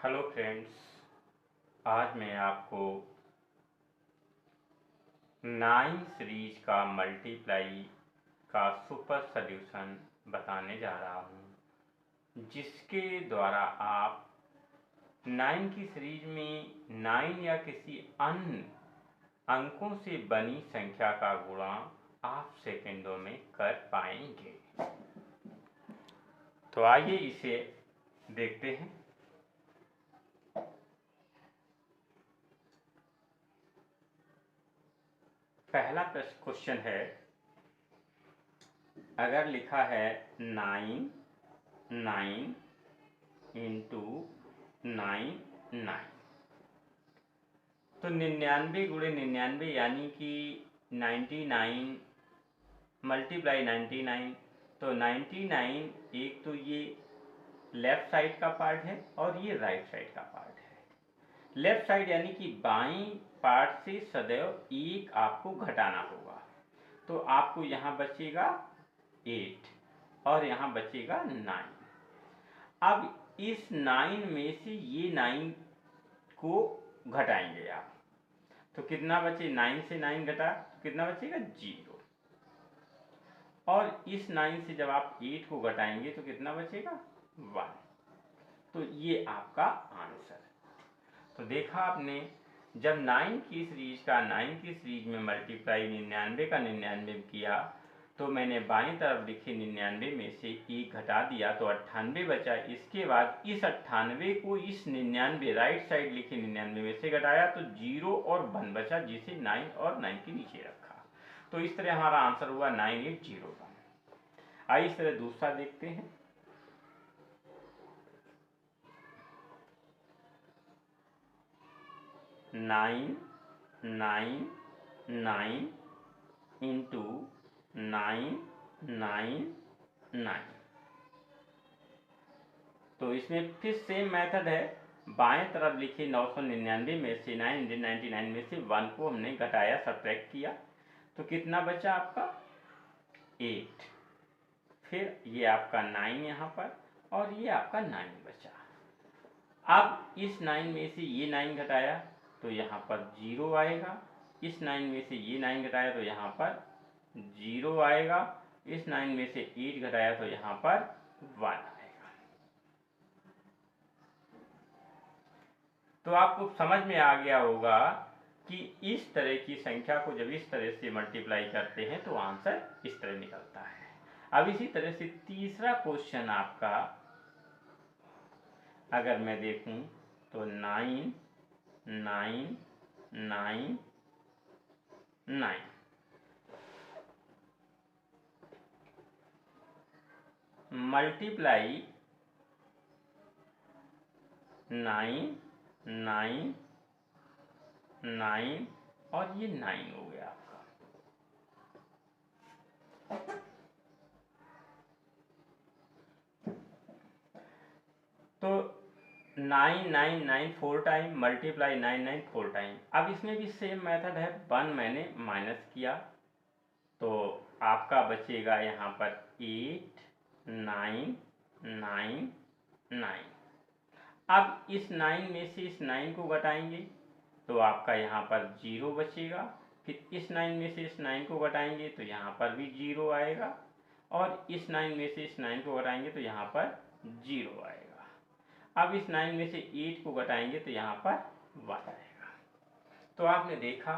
Hello friends, आज मैं आपको 9 सीरीज का मल्टीप्लाई का सुपर सॉल्यूशन बताने जा रहा हूँ, जिसके द्वारा आप 9 की सीरीज में 9 या किसी अन्य अंकों से बनी संख्या का गुणा आप सेकंडों में कर पाएंगे। तो आइए इसे देखते हैं। पहला क्वेश्चन है, अगर लिखा है 9 इंटू 9 तो 99 गुणे 99 यानी कि 99 मल्टीप्लाई 99। तो 99 एक तो ये लेफ्ट साइड का पार्ट है और ये राइट साइड का पार्ट है। लेफ्ट साइड यानी कि बाईं पार्ट से सदैव एक आपको घटाना होगा, तो आपको यहाँ बचेगा 8 और यहाँ बचेगा 9। अब इस 9 में से ये 9 को घटाएंगे आप, तो कितना बचे? 9 से 9 घटा तो कितना बचेगा? 0। और इस 9 से जब आप 8 को घटाएंगे तो कितना बचेगा? 1। तो ये आपका आंसर। तो देखा आपने, जब 9 की सीरीज में मल्टीप्लाई 99 का 99 किया तो मैंने बाईं तरफ लिखे 99 में से 1 घटा दिया तो 98 बचा। इसके बाद इस 98 को इस 99 राइट साइड लिखे 99 में से घटाया तो 0 और 1 बचा, जिसे 9 और 9 के नीचे रखा। तो इस तरह हमारा आंसर हुआ 9801। आइए इस तरह दूसरा देखते हैं। 9 इंटू 9 तो इसमें फिर सेम मेथड है। बाएं तरफ लिखे 999 में से 999 में से 1 को हमने घटाया, सब्ट्रैक्ट किया, तो कितना बचा आपका? 8। फिर ये आपका 9 यहाँ पर और ये आपका 9 बचा। अब इस 9 में से ये 9 घटाया तो यहाँ पर 0 आएगा। इस 9 में से ये 9 घटाया तो यहाँ पर 0 आएगा। इस 9 में से 8 घटाया तो यहाँ पर 1 आएगा। तो आपको समझ में आ गया होगा कि इस तरह की संख्या को जब इस तरह से मल्टीप्लाई करते हैं तो आंसर इस तरह निकलता है। अब इसी तरह से तीसरा क्वेश्चन आपका अगर मैं देखूं तो 9 मल्टीप्लाई 9 और ये 9 हो गया आपका। तो 9 4 टाइम मल्टीप्लाई 9 4 टाइम। अब इसमें भी सेम मेथड है। 1 मैंने माइनस किया तो आपका बचेगा यहाँ पर 8 9। अब इस 9 में से इस 9 को घटाएंगे तो आपका यहाँ पर 0 बचेगा। फिर इस 9 में से इस 9 को घटाएंगे तो यहाँ पर भी 0 आएगा और इस 9 में से इस 9 को घटाएंगे तो यहाँ पर 0 आएगा। अब इस 9 में से 8 को घटाएंगे तो यहाँ पर 1 आएगा। तो आपने देखा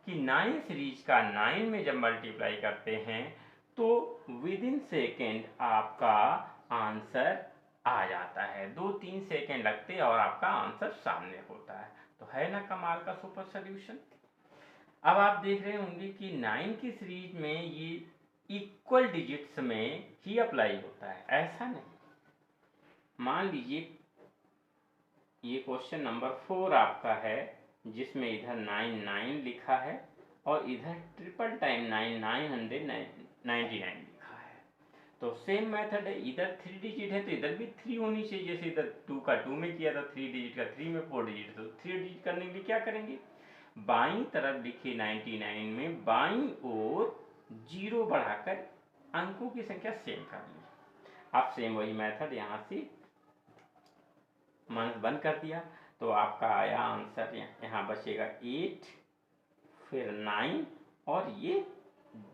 कि 9 सीरीज का 9 में जब मल्टीप्लाई करते हैं तो विद इन सेकेंड आपका आंसर आ जाता है। 2-3 सेकेंड लगते और आपका आंसर सामने होता है। तो है ना कमाल का सुपर सॉल्यूशन। अब आप देख रहे होंगे कि 9 की सीरीज में ये इक्वल डिजिट्स में ही अप्लाई होता है, ऐसा नहीं। मान लीजिए ये क्वेश्चन नंबर 4 आपका है, जिसमें इधर 9 लिखा है और इधर ट्रिपल टाइम 999 लिखा है। तो सेम मेथड है, इधर 3 डिजिट है तो इधर भी 3 होनी चाहिए। जैसे इधर 2 का 2 में किया था, 3 डिजिट का 3 में, 4 डिजिट, तो 3 डिजिट करने के लिए क्या करेंगे? बाईं तरफ लिखे 99 में बाईं ओर 0 बढ़ाकर अंकों की संख्या सेम कर ली। अब सेम वही मेथड यहाँ से माइनस 1 कर दिया तो आपका आया आंसर यहाँ बचेगा 8, फिर 9 और ये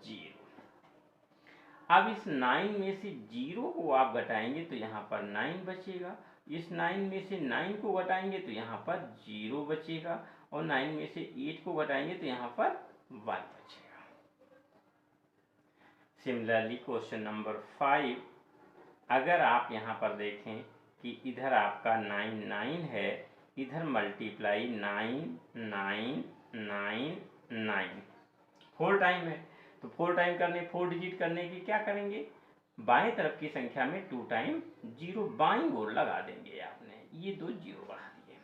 0। अब इस 9 में से 0 को आप घटाएंगे तो यहाँ पर 9 बचेगा, इस 9 में से 9 को घटाएंगे तो यहाँ पर 0 बचेगा, और 9 में से 8 को घटाएंगे तो यहाँ पर 1 बचेगा। सिमिलरली क्वेश्चन नंबर 5, अगर आप यहाँ पर देखें कि इधर आपका 9 9 है, इधर मल्टीप्लाई 9 9 9 9 4 टाइम है, तो 4 टाइम करने 4 डिजिट करने की क्या करेंगे, बाएं तरफ की संख्या में 2 टाइम 0 बाईं ओर लगा देंगे आपने, ये 2 0 बढ़ा दिए।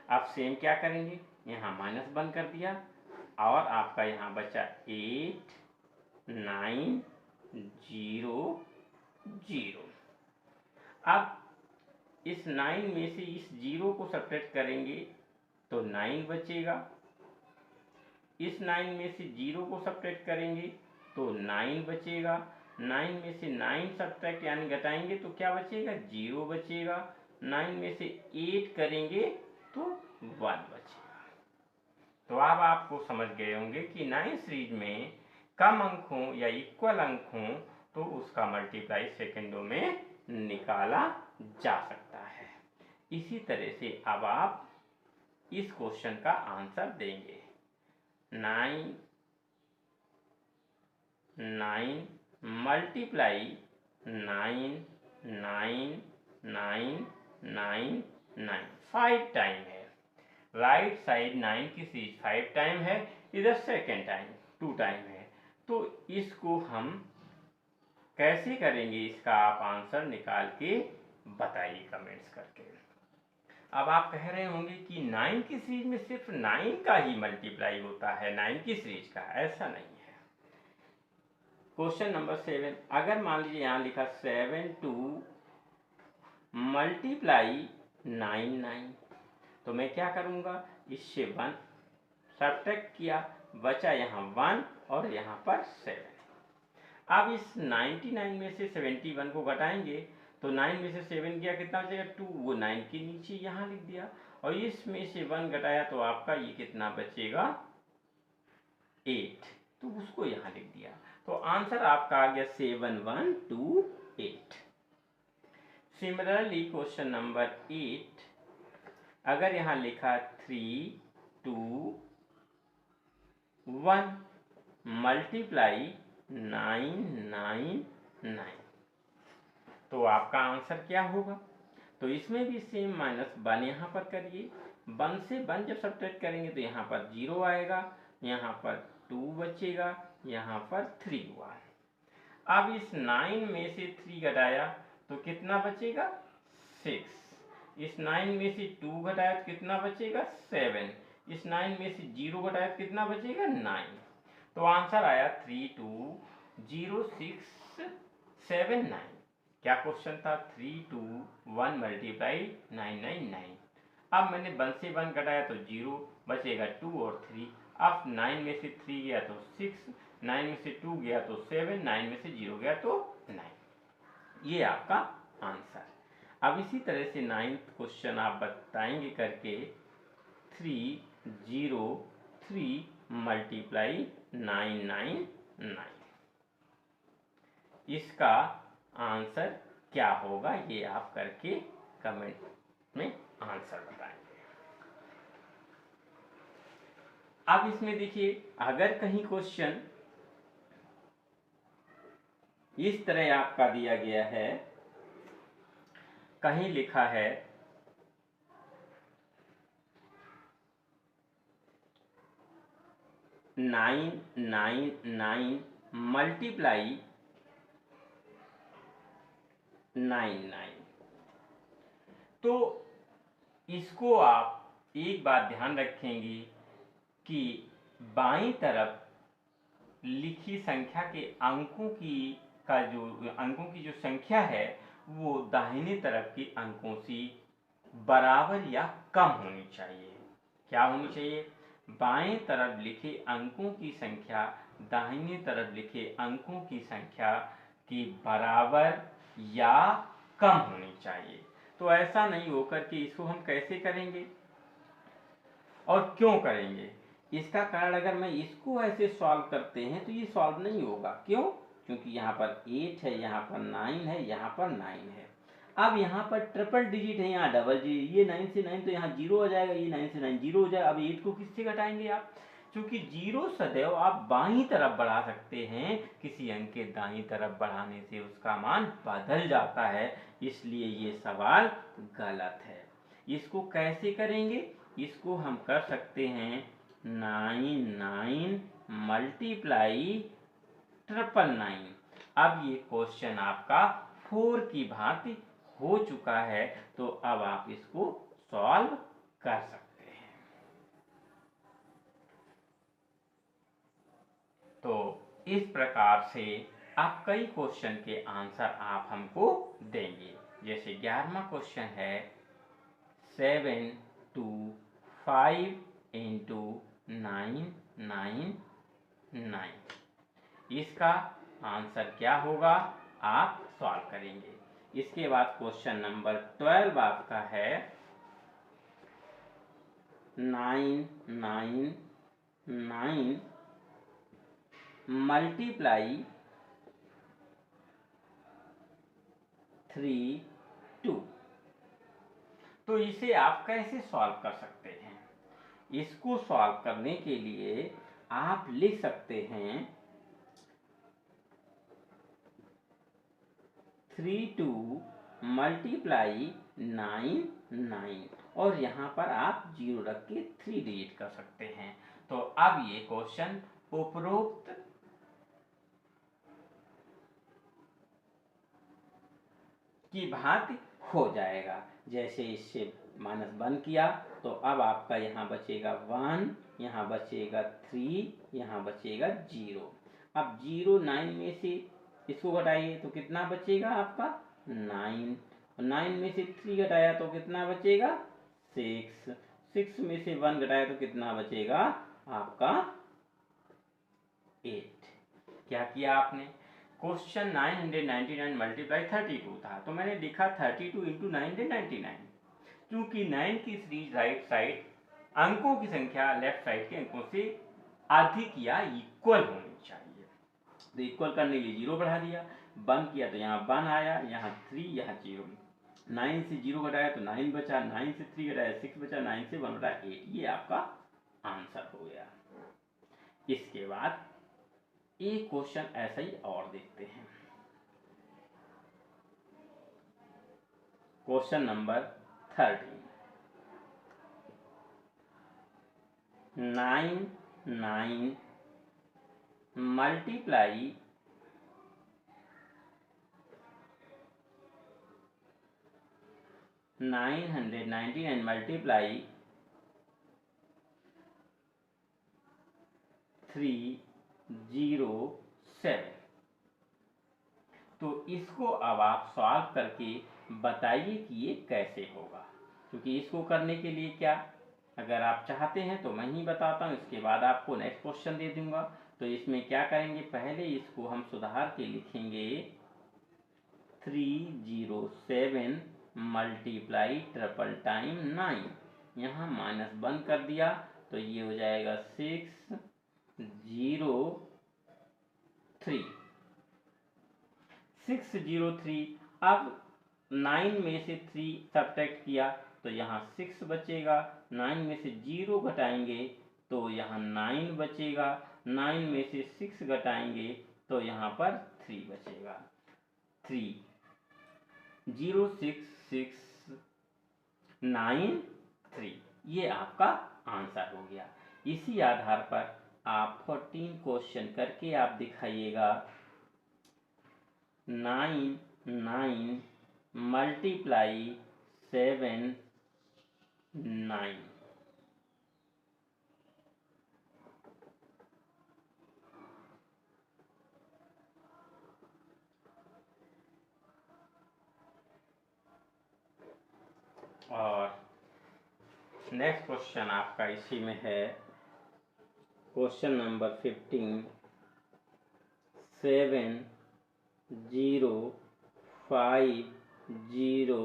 अब सेम क्या करेंगे, यहाँ -1 कर दिया और आपका यहाँ बचा 8 9 0 0। अब इस 9 में से इस 0 को सब्ट्रैक्ट करेंगे तो 9 बचेगा, इस 9 में से 0 को सब्ट्रैक्ट करेंगे तो 9 बचेगा, 9 में से 9 सब्ट्रैक्ट यानी घटाएंगे तो क्या बचेगा, 0 बचेगा, 9 में से 8 करेंगे तो 1 बचेगा। तो अब आपको समझ गए होंगे कि 9 सीरीज में कम अंक हों या इक्वल अंक हों तो उसका मल्टीप्लाई सेकंडों में निकाला जा सकता है। इसी तरह से अब आप इस क्वेश्चन का आंसर देंगे। 9 9 मल्टीप्लाई 9 9 9 9 9 5 टाइम है, राइट साइड 9 की सीरीज 5 टाइम है, इधर सेकेंड टाइम 2 टाइम है। तो इसको हम कैसे करेंगे, इसका आप आंसर निकाल के बताइए कमेंट्स करके। अब आप कह रहे होंगे कि 9 की सीरीज में सिर्फ 9 का ही मल्टीप्लाई होता है, 9 की सीरीज का, ऐसा नहीं है। क्वेश्चन नंबर 7, अगर मान लीजिए यहाँ लिखा 7 2 मल्टीप्लाई 9 9, तो मैं क्या करूँगा, इससे 1 सब्ट्रैक्ट किया, बचा यहाँ 1 और यहाँ पर 7। अब इस 99 में से 71 को घटाएंगे तो 9 में से 7 गया, कितना बचेगा 2, वो 9 के नीचे यहाँ लिख दिया, और इसमें से 1 घटाया तो आपका ये कितना बचेगा 8, तो उसको यहाँ लिख दिया। तो आंसर आपका आ गया 7128। सिमिलरली क्वेश्चन नंबर 8, अगर यहाँ लिखा 3 2 1 मल्टीप्लाई 9 9 9, तो आपका आंसर क्या होगा, तो इसमें भी सेम -1 यहाँ पर करिए, 1 से 1 जब सब्ट्रैक्ट करेंगे तो यहाँ पर 0 आएगा, यहाँ पर 2 बचेगा, यहाँ पर 3 हुआ। अब इस 9 में से 3 घटाया तो कितना बचेगा 6, इस 9 में से 2 घटाया तो कितना बचेगा 7, इस 9 में से 0 घटाया तो कितना बचेगा 9। तो आंसर आया 320679। क्या क्वेश्चन था, 3 2 1 मल्टीप्लाई 999। अब मैंने 1 से 1 घटाया तो 0 बचेगा 2 और 3। अब 9 में से 3 गया तो 6, 9 में से 2 गया तो 7, 9 में से 0 गया तो 9। ये आपका आंसर। अब इसी तरह से 9th क्वेश्चन आप बताएंगे करके, 3 0 3 मल्टीप्लाई 999, इसका आंसर क्या होगा ये आप करके कमेंट में आंसर बताएंगे। अब इसमें देखिए, अगर कहीं क्वेश्चन इस तरह आपका दिया गया है, कहीं लिखा है 999 मल्टीप्लाई 99, तो इसको आप एक बात ध्यान रखेंगे कि बाईं तरफ लिखी संख्या के अंकों की जो संख्या है वो दाहिने तरफ के अंकों से बराबर या कम होनी चाहिए। क्या होनी चाहिए, बाएं तरफ लिखे अंकों की संख्या दाहिने तरफ लिखे अंकों की संख्या के बराबर या कम होनी चाहिए। तो ऐसा नहीं होकर के इसको हम कैसे करेंगे और क्यों करेंगे, इसका कारण अगर मैं इसको ऐसे सॉल्व करते हैं तो ये सॉल्व नहीं होगा। क्यों? क्योंकि यहाँ पर 8 है, यहाँ पर 9 है, यहाँ पर 9 है। अब यहाँ पर ट्रिपल डिजिट है, यहाँ डबल डिजिट, ये 9 से 9 तो यहाँ 0 हो जाएगा, ये 9 से 9 0 हो जाएगा। अब 8 को किससे घटाएंगे आप? क्योंकि 0 सदैव आप बाईं तरफ बढ़ा सकते हैं, किसी अंक के दाईं तरफ बढ़ाने से उसका मान बदल जाता है, इसलिए ये सवाल गलत है। इसको कैसे करेंगे? इसको हम कर सकते हैं 9 मल्टीप्लाई 999। अब ये क्वेश्चन आपका 4 की भांति हो चुका है, तो अब आप इसको सॉल्व कर सकते हैं। तो इस प्रकार से आप कई क्वेश्चन के आंसर आप हमको देंगे। जैसे 11वां क्वेश्चन है 7 to 5 into 9 9 9। इसका आंसर क्या होगा आप सॉल्व करेंगे। इसके बाद क्वेश्चन नंबर 12 आपका है 9 9 9 मल्टीप्लाई 3 2। तो इसे आप कैसे सॉल्व कर सकते हैं? इसको सॉल्व करने के लिए आप लिख सकते हैं 3 2 मल्टीप्लाई 9 9 और यहाँ पर आप 0 रख के 3 डिजिट कर सकते हैं। तो अब ये क्वेश्चन उपरोक्त की भांति हो जाएगा। जैसे इससे -1 किया तो अब आपका यहाँ बचेगा 1, यहाँ बचेगा 3, यहाँ बचेगा 0। अब 0 9 में से इसको घटाइए तो कितना बचेगा आपका 9, 9 में से 3 घटाया तो कितना बचेगा 6, 6 में से 1 घटाया तो कितना बचेगा आपका 8। क्या किया आपने? क्वेश्चन 999 मल्टीप्लाई 32 था, तो मैंने लिखा 32 इंटू 999। क्योंकि 9 की सीरीज राइट साइड अंकों की संख्या लेफ्ट साइड के अंकों से अधिक या इक्वल होनी चाहिए, तो इक्वल करने के लिए 0 बढ़ा दिया, 1 किया तो यहाँ 1 आया, यहाँ 3, यहाँ 0। 9 से 0 घटाया तो 9 बचा, 9 से 3 घटाया 6 बचा, 9 से 1 घटाया 8। ये आपका आंसर हो गया। इसके बाद एक क्वेश्चन ऐसा ही और देखते हैं। Question number 13 9 9 multiply 999 multiply 307। तो इसको अब आप सॉल्व करके बताइए कि ये कैसे होगा। क्योंकि इसको करने के लिए क्या, अगर आप चाहते हैं तो मैं ही बताता हूँ, इसके बाद आपको नेक्स्ट क्वेश्चन दे दूंगा। तो इसमें क्या करेंगे, पहले इसको हम सुधार के लिखेंगे 307 मल्टीप्लाई 999। यहाँ -1 कर दिया तो ये हो जाएगा 603 603। अब 9 में से 3 सब्ट्रैक्ट किया तो यहाँ 6 बचेगा, 9 में से 0 घटाएंगे तो यहाँ 9 बचेगा, 9 में से 6 घटाएंगे तो यहाँ पर 3 बचेगा। 3 0 6 6 9 3, ये आपका आंसर हो गया। इसी आधार पर आप 14 क्वेश्चन करके आप दिखाइएगा 9 9 मल्टीप्लाई 7 9। और नेक्स्ट क्वेश्चन आपका इसी में है क्वेश्चन नंबर 15 7 0 5 0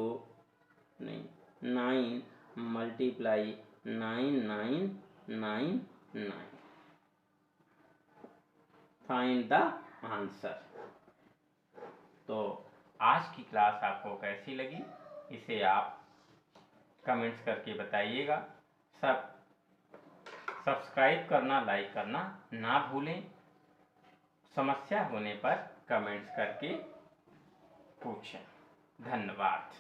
नहीं, 9 मल्टीप्लाई 9999, फाइंड द आंसर। तो आज की क्लास आपको कैसी लगी इसे आप कमेंट्स करके बताइएगा। सब्सक्राइब करना, लाइक करना ना भूलें। समस्या होने पर कमेंट्स करके पूछें। धन्यवाद।